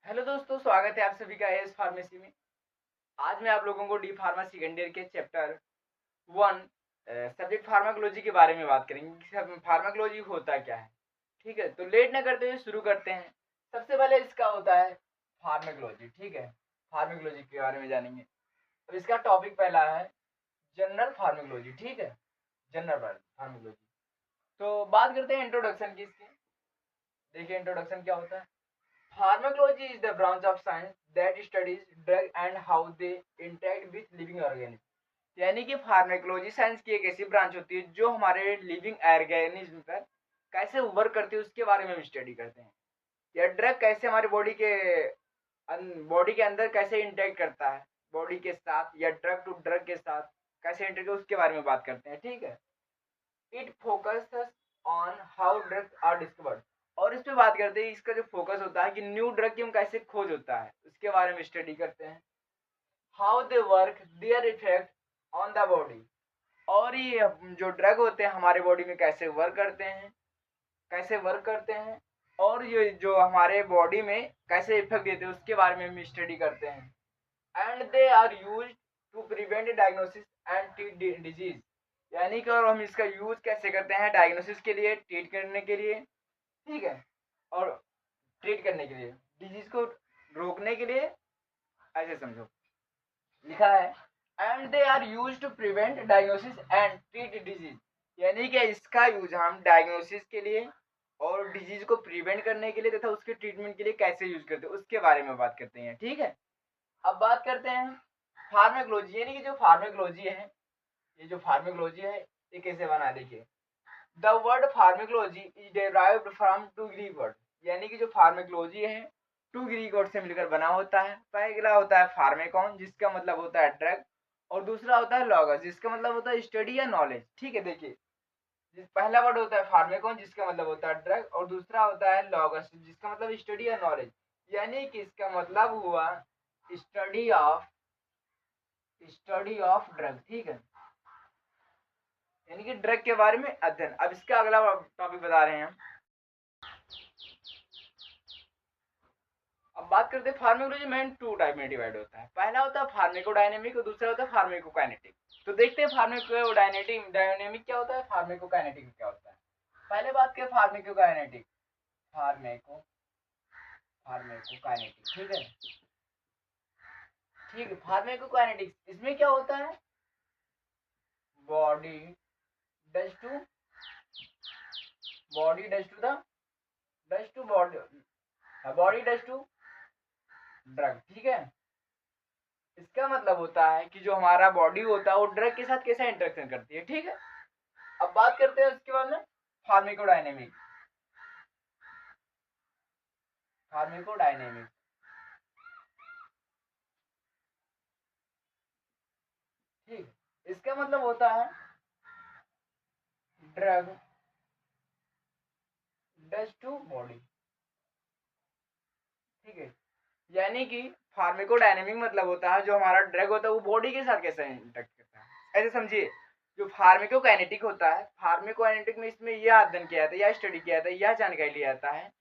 Hello दोस्तों, स्वागत है आप सभी का एस फार्मेसी में। आज मैं आप लोगों को डी फार्मा सेकेंड ईयर के चैप्टर 1 सब्जेक्ट फार्माकोलॉजी के बारे में बात करेंगे कि फार्माकोलॉजी होता क्या है। ठीक है, तो लेट ना करते हुए शुरू करते हैं। सबसे पहले इसका होता है फार्माकोलॉजी। ठीक है, फार्माकोलॉजी के बारे में जानेंगे। अब इसका टॉपिक पहला है जनरल फार्माकोलॉजी। ठीक है, जनरल फार्माकोलॉजी। तो बात करते हैं इंट्रोडक्शन की इसकी। देखिए इंट्रोडक्शन क्या होता है। Pharmacology is the branch of science that studies drug and how they interact with living organisms। यानी कि फार्मेकोलॉजी साइंस की एक ऐसी ब्रांच होती है जो हमारे लिविंग ऑर्गेनिज्म पर कैसे वर्क करती है उसके बारे में हम स्टडी करते हैं। या ड्रग कैसे हमारे बॉडी के अंदर कैसे इंटरेक्ट करता है बॉडी के साथ, या ड्रग टू ड्रग के साथ कैसे इंटरेक्ट उसके बारे में बात करते हैं। ठीक है, it focuses on how drugs are discovered. और इस पे बात करते हैं, इसका जो फोकस होता है कि न्यू ड्रग की हम कैसे खोज होता है उसके बारे में स्टडी करते हैं। How they work, their effect on the body. और ये जो ड्रग होते हैं हमारे बॉडी में कैसे वर्क करते हैं और ये जो हमारे बॉडी में कैसे इफेक्ट देते हैं उसके बारे में हम स्टडी करते हैं। And they are use to prevent diagnosis and treat disease. यानी कि और हम इसका यूज कैसे करते हैं डायग्नोसिस के लिए, ट्रीट करने के लिए। ठीक है, और ट्रीट करने के लिए, डिजीज को रोकने के लिए, ऐसे समझो लिखा है। And they are use to prevent diagnosis and treat disease. यानी कि इसका यूज हम डायग्नोसिस के लिए और डिजीज को प्रिवेंट करने के लिए तथा उसके ट्रीटमेंट के लिए कैसे यूज करते हैं उसके बारे में बात करते हैं। ठीक है, अब बात करते हैं फार्माकोलॉजी। यानी कि जो फार्माकोलॉजी है, ये जो फार्माकोलॉजी है ये कैसे बना, देखिए। The word pharmacology is derived from two Greek word. यानी कि जो फार्माकोलॉजी है टू ग्रीक वर्ड से मिलकर बना होता है। पहला होता है फार्मेकॉन जिसका मतलब होता है ड्रग, और दूसरा होता है लॉगस जिसका मतलब होता है स्टडी या नॉलेज। ठीक है, देखिए पहला वर्ड होता है फार्मेकॉन जिसका मतलब होता है ड्रग, और दूसरा होता है लॉगस जिसका मतलब स्टडी या नॉलेज। यानी कि इसका मतलब हुआ स्टडी ऑफ ड्रग। ठीक है, यानी कि ड्रग के बारे में अध्ययन। अब इसका अगला टॉपिक बता रहे हैं हम। अब बात करते हैं फार्माकोलॉजी में टू टाइप में डिवाइड होता है। पहला होता है फार्माकोडायनेमिक और दूसरा होता है फार्माकोकाइनेटिक। तो देखते हैं फार्माकोडायनेमिक क्या होता है, फार्माकोकाइनेटिक क्या होता है। पहले बात करें फार्माकोकाइनेटिक। फार्माको फार्माकोकाइनेटिक ठीक है। ठीक है, फार्माकोकाइनेटिक इसमें क्या होता है, body does to body does to the does to body does to drug. ठीक है, इसका मतलब होता है कि जो हमारा बॉडी होता है वो ड्रग के साथ कैसा इंटरेक्शन करती है। ठीक है, अब बात करते हैं उसके बाद में फार्माकोडायनेमिक। फार्माकोडायनेमिक ठीक, इसका मतलब होता है ड्रग डज टू बॉडी। ठीक है, यानी कि फार्माकोडायनेमिक मतलब होता है जो हमारा ड्रग होता है वो बॉडी के साथ कैसे इंटरेक्ट करता है। ऐसे समझिए, जो फार्माकोकाइनेटिक होता है, फार्माकोकाइनेटिक में इसमें यह अध्ययन किया जाता है, यह स्टडी किया जाता है, यह जानकारी लिया जाता है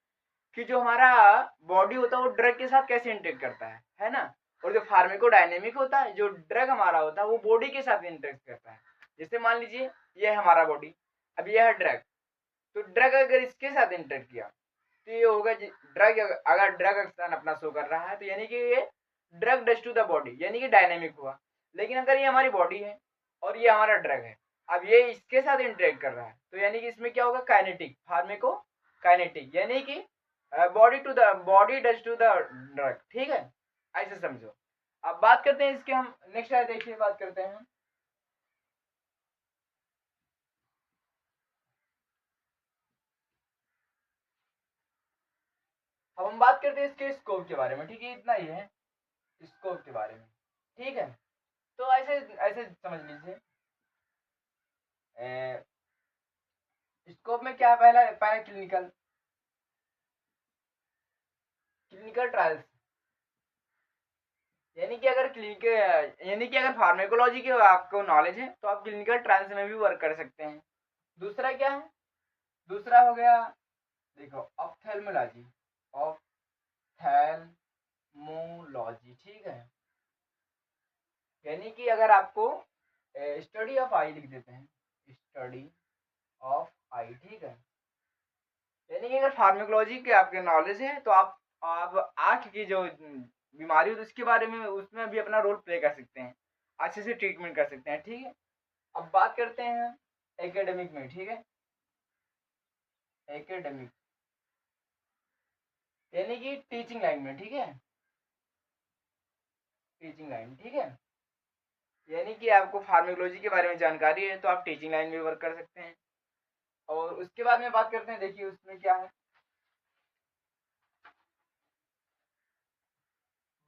कि जो हमारा बॉडी होता है वो ड्रग के साथ कैसे इंटरेक्ट करता है ना। और जो फार्माकोडायनेमिक होता है, जो ड्रग हमारा होता है वो बॉडी के साथ इंटरेक्ट करता है। जैसे मान लीजिए ये है हमारा बॉडी, अब यह है ड्रग। तो ड्रग अगर इसके साथ इंटरेक्ट किया तो ये होगा ड्रग। अगर ड्रग एक्शन अपना शो कर रहा है तो यानी कि ये drug does to the body, यानी कि डायनेमिक हुआ। लेकिन अगर ये हमारी बॉडी है और ये हमारा ड्रग है, अब ये इसके साथ इंटरेक्ट कर रहा है तो यानी कि इसमें क्या होगा, काइनेटिक, फार्मेको काइनेटिक, यानी कि body does to the drug. ठीक है, ऐसे समझो। अब बात करते हैं इसके, हम नेक्स्ट आए देखिए, बात करते हैं अब हम बात करते हैं इसके स्कोप के बारे में। ठीक है, इतना ही है स्कोप के बारे में। ठीक है, तो ऐसे ऐसे समझ लीजिए, स्कोप में क्या है, पहला पहला क्लिनिकल क्लिनिकल ट्रायल्स। यानी कि अगर फार्माकोलॉजी की आपको नॉलेज है तो आप क्लिनिकल ट्रायल्स में भी वर्क कर सकते हैं। दूसरा क्या है, दूसरा हो गया देखो ऑप्थेल्मोलॉजी। ऑप्थेल्मोलॉजी मोलॉजी, ठीक है। यानी कि अगर आपको स्टडी ऑफ आई लिख देते हैं, स्टडी ऑफ आई, ठीक है। यानी कि अगर फार्माकोलॉजी के आपके नॉलेज है तो आप आँख की जो बीमारी होती है उसके बारे में उसमें भी अपना रोल प्ले कर सकते हैं, अच्छे से ट्रीटमेंट कर सकते हैं, ठीक है। अब बात करते हैं एकेडमिक में, ठीक है। एकेडमिक यानी कि टीचिंग लाइन में, ठीक है। टीचिंग लाइन, ठीक है। यानी कि आपको फार्माकोलॉजी के बारे में जानकारी है तो आप टीचिंग लाइन में वर्क कर सकते हैं। और उसके बाद में बात करते हैं, देखिए उसमें क्या है,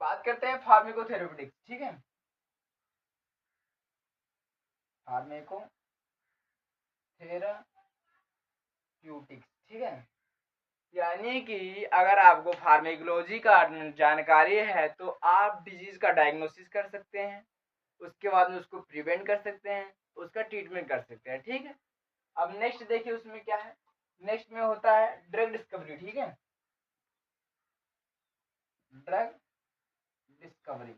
बात करते हैं फार्माकोथेरेपेटिक्स, ठीक है। फार्माकोथेराप्यूटिक्स, ठीक है। यानी कि अगर आपको फार्माकोलॉजी का जानकारी है तो आप डिजीज का डायग्नोसिस कर सकते हैं, उसके बाद में उसको प्रिवेंट कर सकते हैं, उसका ट्रीटमेंट कर सकते हैं, ठीक है। अब नेक्स्ट देखिए उसमें क्या है, नेक्स्ट में होता है ड्रग डिस्कवरी, ठीक है। ड्रग डिस्कवरी,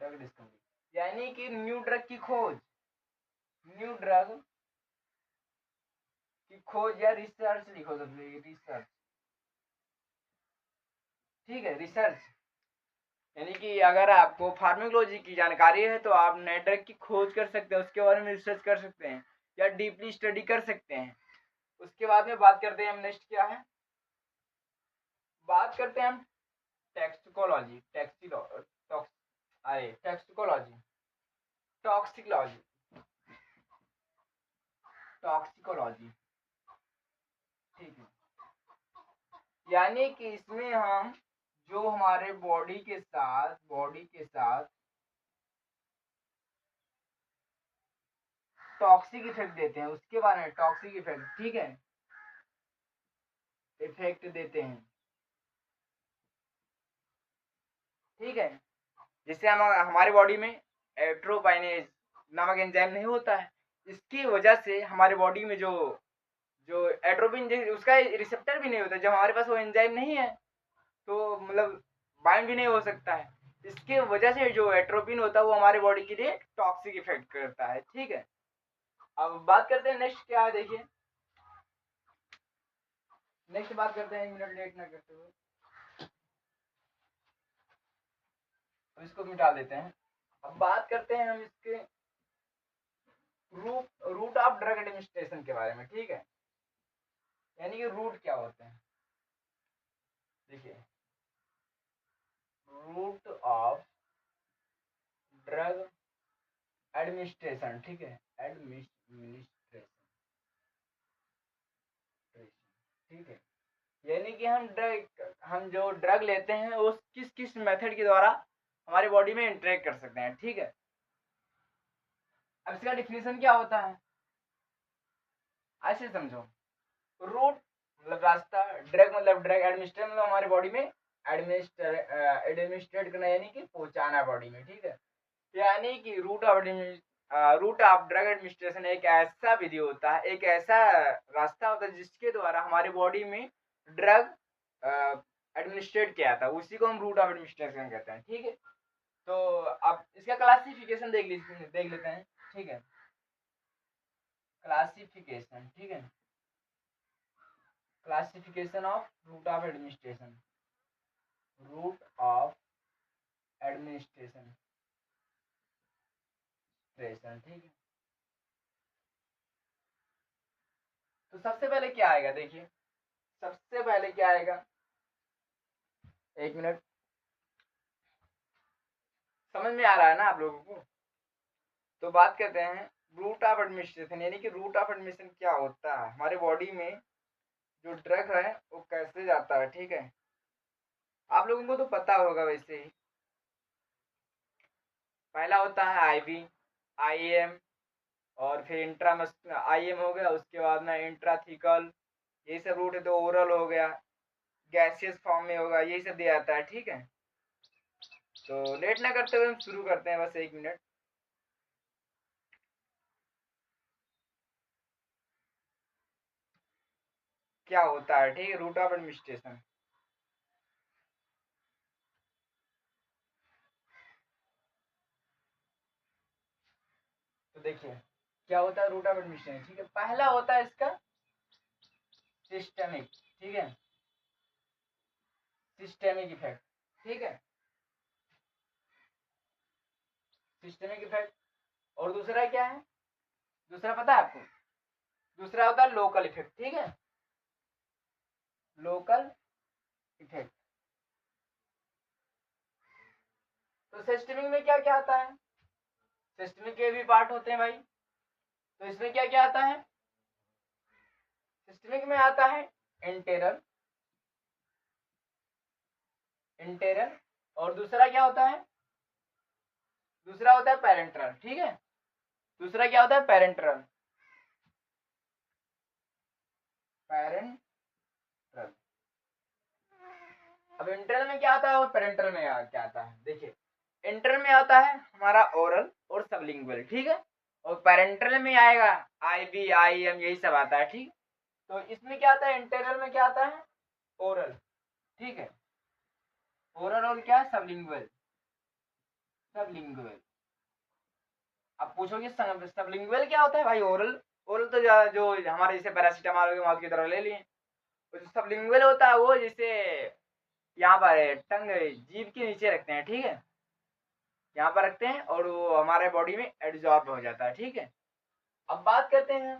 ड्रग डिस्कवरी यानी कि न्यू ड्रग की खोज, न्यू ड्रग की खोज या रिसर्च लिखो, सबसे रिसर्च, ठीक है, रिसर्च। यानी कि अगर आपको फार्माकोलॉजी की जानकारी है तो आप नए ड्रग की खोज कर सकते हैं, उसके बारे में रिसर्च कर सकते हैं या डीपली स्टडी कर सकते हैं। उसके बाद में बात करते हैं हम, नेक्स्ट क्या है, बात करते हैं हम टैक्सिकोलॉजी, टैक्सिकोलॉजी, टॉक्सिकोलॉजी, टॉक्सिकोलॉजी, ठीक है। यानी कि इसमें हम जो हमारे बॉडी के साथ टॉक्सिक इफेक्ट देते हैं उसके बारे में, टॉक्सिक इफेक्ट, ठीक है, इफेक्ट देते हैं, ठीक है। जिससे हम हमारे बॉडी में एट्रोपाइनेज नामक एंजाइम नहीं होता है, इसकी वजह से हमारे बॉडी में जो जो एट्रोपिन उसका रिसेप्टर भी नहीं होता, जब हमारे पास वो एंजाइम नहीं है तो मतलब बाइंड भी नहीं हो सकता है। इसके वजह से जो एट्रोपिन होता है वो हमारे बॉडी के लिए टॉक्सिक इफेक्ट करता है, ठीक है। अब बात करते हैं नेक्स्ट क्या है, देखिए नेक्स्ट बात करते हैं, 1 मिनट लेट ना करते हुए, अब इसको मिटा देते हैं। अब बात करते हैं हम इसके रूट ऑफ ड्रग एडमिनिस्ट्रेशन के बारे में, ठीक है। यानी कि रूट क्या होते हैं, देखिए रूट ऑफ ड्रग एडमिनिस्ट्रेशन, ठीक है, एडमिनिस्ट्रेशन, ठीक है। यानी कि हम जो ड्रग लेते हैं वो किस किस मेथड के द्वारा हमारी बॉडी में इंटरेक्ट कर सकते हैं, ठीक है। अब इसका डिफिनेशन क्या होता है, ऐसे समझो, रूट मतलब रास्ता, ड्रग मतलब ड्रग, एडमिनिस्ट्रेट मतलब हमारी बॉडी में एडमिनिस्ट्रेट करना यानी कि पहुंचाना बॉडी में, ठीक है। यानी कि रूट ऑफ ड्रग एडमिनिस्ट्रेशन एक ऐसा विधि होता है, एक ऐसा रास्ता होता है जिसके द्वारा हमारे बॉडी में ड्रग एडमिनिस्ट्रेट किया जाता है, उसी को हम रूट ऑफ एडमिनिस्ट्रेशन कहते हैं, ठीक है। तो अब इसका क्लासिफिकेशन देख लेते हैं, ठीक है। क्लासिफिकेशन, ठीक है, classification of route of administration, route of administration, ठीक है। तो सबसे पहले क्या आएगा, देखिए सबसे पहले क्या आएगा, 1 मिनट, समझ में आ रहा है ना आप लोगों को। तो बात करते हैं रूट ऑफ एडमिनिस्ट्रेशन, यानी कि रूट ऑफ एडमिनिस्ट्रेशन क्या होता है, हमारे बॉडी में जो ड्रग है वो कैसे जाता है, ठीक है। आप लोगों को तो पता होगा वैसे ही, पहला होता है आईवी, आईएम, और फिर इंट्रामस आईएम हो गया, उसके बाद में इंट्राथिकल, ये सब रूट है, तो ओरल हो गया, गैसियस फॉर्म में होगा, यही सब दिया जाता है, ठीक है। तो लेट ना करते हुए हम शुरू करते हैं, बस 1 मिनट। क्या होता है, ठीक है, रूट ऑफ एडमिनिस्ट्रेशन। तो देखिए क्या होता है रूट ऑफ एडमिशन, ठीक है। पहला होता है इसका सिस्टेमिक, ठीक है, सिस्टेमिक इफेक्ट, ठीक है, सिस्टेमिक इफेक्ट। और दूसरा क्या है, दूसरा पता है आपको, दूसरा होता है लोकल इफेक्ट, ठीक है, लोकल इफेक्ट। तो सिस्टेमिक में क्या क्या आता है, सिस्टेमिक के भी पार्ट होते हैं भाई। तो इसमें क्या क्या आता है, सिस्टेमिक में आता है इंटेरल, इंटेरल। और दूसरा क्या होता है, दूसरा होता है पेरेंट्रल, ठीक है, दूसरा क्या होता है पेरेंट्रल, पेरेंट्रल। अब इंटरल में क्या आता है और पेरेंटल में क्या आता है, देखिए इंटरल में आता है हमारा ओरल और सबलिंगुअल, ठीक है, और पेरेंटल में आएगा आईबी आईएम यही सब आता है, ठीक। तो इसमें क्या आता है, इंटरल में क्या आता है ओरल, ठीक है, ओरल और क्या सबलिंगुअल, सबलिंगुअल। अब पूछोगे सबलिंगुअल क्या होता है भाई, ओरल, ओरल तो जो हमारे जैसे पैरासीटामोल माउथ की तरह ले लिए। तो जो सबलिंगुअल होता है वो जिसे यहाँ पर टंग जीभ के नीचे रखते हैं, ठीक है, यहाँ पर रखते हैं और वो हमारे बॉडी में एब्जॉर्ब हो जाता है, ठीक है। अब बात करते हैं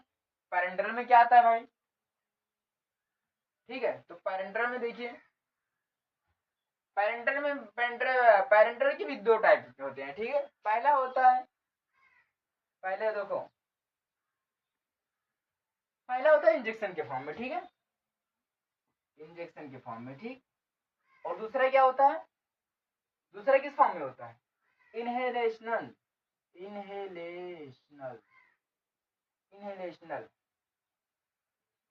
पैरेंटल में क्या आता है भाई, ठीक है। तो पैरेंटल में देखिए, पैरेंटल में पैरेंटल के भी दो टाइप के होते हैं, ठीक है। पहला होता है, पहले देखो पहला होता है इंजेक्शन के फॉर्म में, ठीक है, इंजेक्शन के फॉर्म में, ठीक। और दूसरा क्या होता है, दूसरा किस फॉर्म में होता है, इनहेलेशनल, इनहेलेशनल, इनहेलेशनल,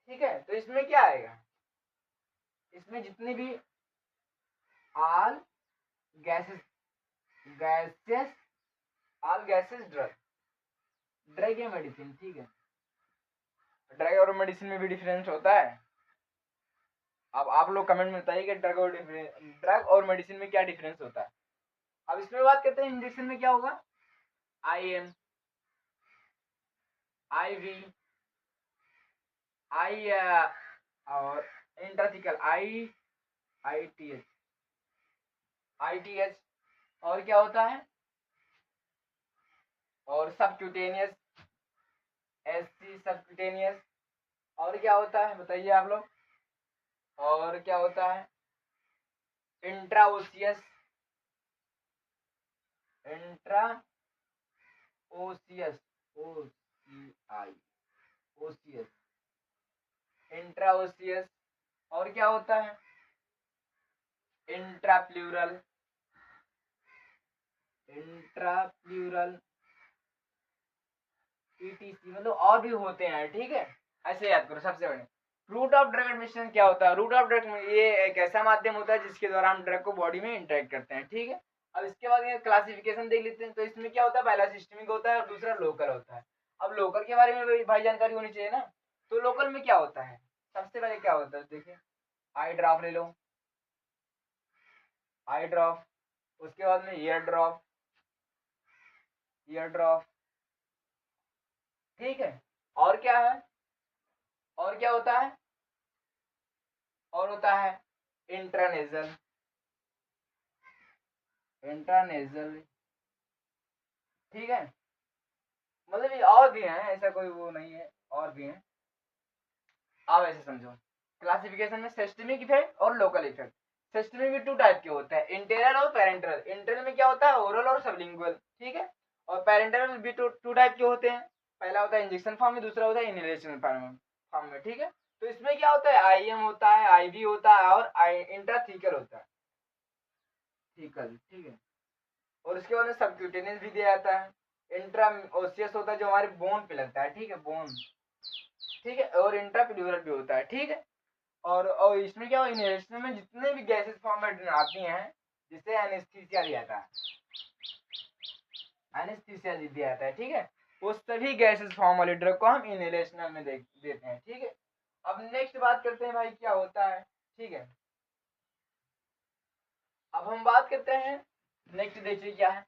ठीक है। तो इसमें क्या आएगा, इसमें जितनी भी all gases, gases, all gases drug, drug या मेडिसिन, ठीक है। ड्रग और मेडिसिन में भी डिफरेंस होता है। अब आप लोग कमेंट में बताइए कि ड्रग और मेडिसिन में क्या डिफरेंस होता है। अब इसमें बात करते हैं इंजेक्शन में क्या होगा, आईएम, आईवी, आई और इंट्राथिकल, आईटीएच, आईटीएच। और क्या होता है, और सबक्यूटेनियस, एससी सबक्यूटेनियस। और क्या होता है बताइए आप लोग, और क्या होता है इंट्राओसियस, इंट्रा ओसियस, ओसीआई, ओसियस, इंट्राओसियस। और क्या होता है इंट्राप्लूरल, इंट्राप्लूरल, ईटीसी, मतलब और भी होते हैं, ठीक है। ऐसे याद करो। सबसे बड़े रूट ऑफ ड्रग एडमिशन क्या होता है, रूट ऑफ ड्रग ये एक ऐसा माध्यम होता है जिसके द्वारा हम ड्रग को बॉडी में इंटरेक्ट करते हैं, ठीक है। अब इसके बाद ये क्लासिफिकेशन देख लेते हैं। तो इसमें क्या होता है, पहला सिस्टमिक होता है और दूसरा लोकल होता है। अब लोकल के बारे में भाई जानकारी होनी चाहिए ना। तो लोकल में क्या होता है, सबसे पहले क्या होता है देखिए, आई ड्रॉप ले लो, आई ड्रॉप, उसके बाद में ईयर ड्रॉप, ईयर ड्रॉप, ठीक है। और क्या है, और क्या होता है, और होता है इंट्रानेजल, इंट्रानेजल, ठीक है। मतलब ये और भी हैं, ऐसा कोई वो नहीं है, और भी हैं। आप ऐसे समझो क्लासिफिकेशन में सिस्टमिक इफेक्ट और लोकल इफेक्ट। सिस्टमिक में टू टाइप के होते हैं, इंटेरियल और पेरेंटल। इंटेरियल में क्या होता है, ओरल और सबलिंगुअल, ठीक है। और पेरेंटल में भी टू टाइप के होते हैं, पहला होता है इंजेक्शन फॉर्म में, दूसरा होता है इनहेलेशन फॉर्म में, ठीक है। तो इसमें क्या होता है, आईएम होता है, आईवी होता है और इंट्राथीकल होता है, थीकल, ठीक है। और उसके बाद में सबक्यूटेनियस भी दिया जाता है। इंट्रा ओसियस होता है जो हमारे बोन पे लगता है, ठीक है, बोन, ठीक है। और इंट्राप्लूरल भी होता है, ठीक है। और इसमें क्या, इनहेलेशन में जितने भी गैसेस फॉर्म में आती हैं जिससे एनेस्थीसिया दिया जाता है, एनेस्थीसिया दिया जाता है, ठीक है। वो सभी गैसेस फॉर्म वाले ड्रग को हम इनहेलेशन में देते हैं, ठीक है। अब नेक्स्ट बात करते हैं भाई क्या होता है, ठीक है। अब हम बात करते हैं नेक्स्ट, देखिए क्या है,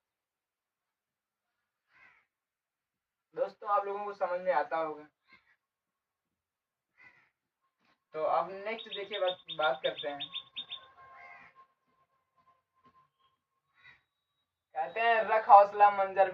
दोस्तों आप लोगों को समझ में आता होगा। तो अब नेक्स्ट देखिए बात करते हैं। कहते हैं रख हौसला मंजर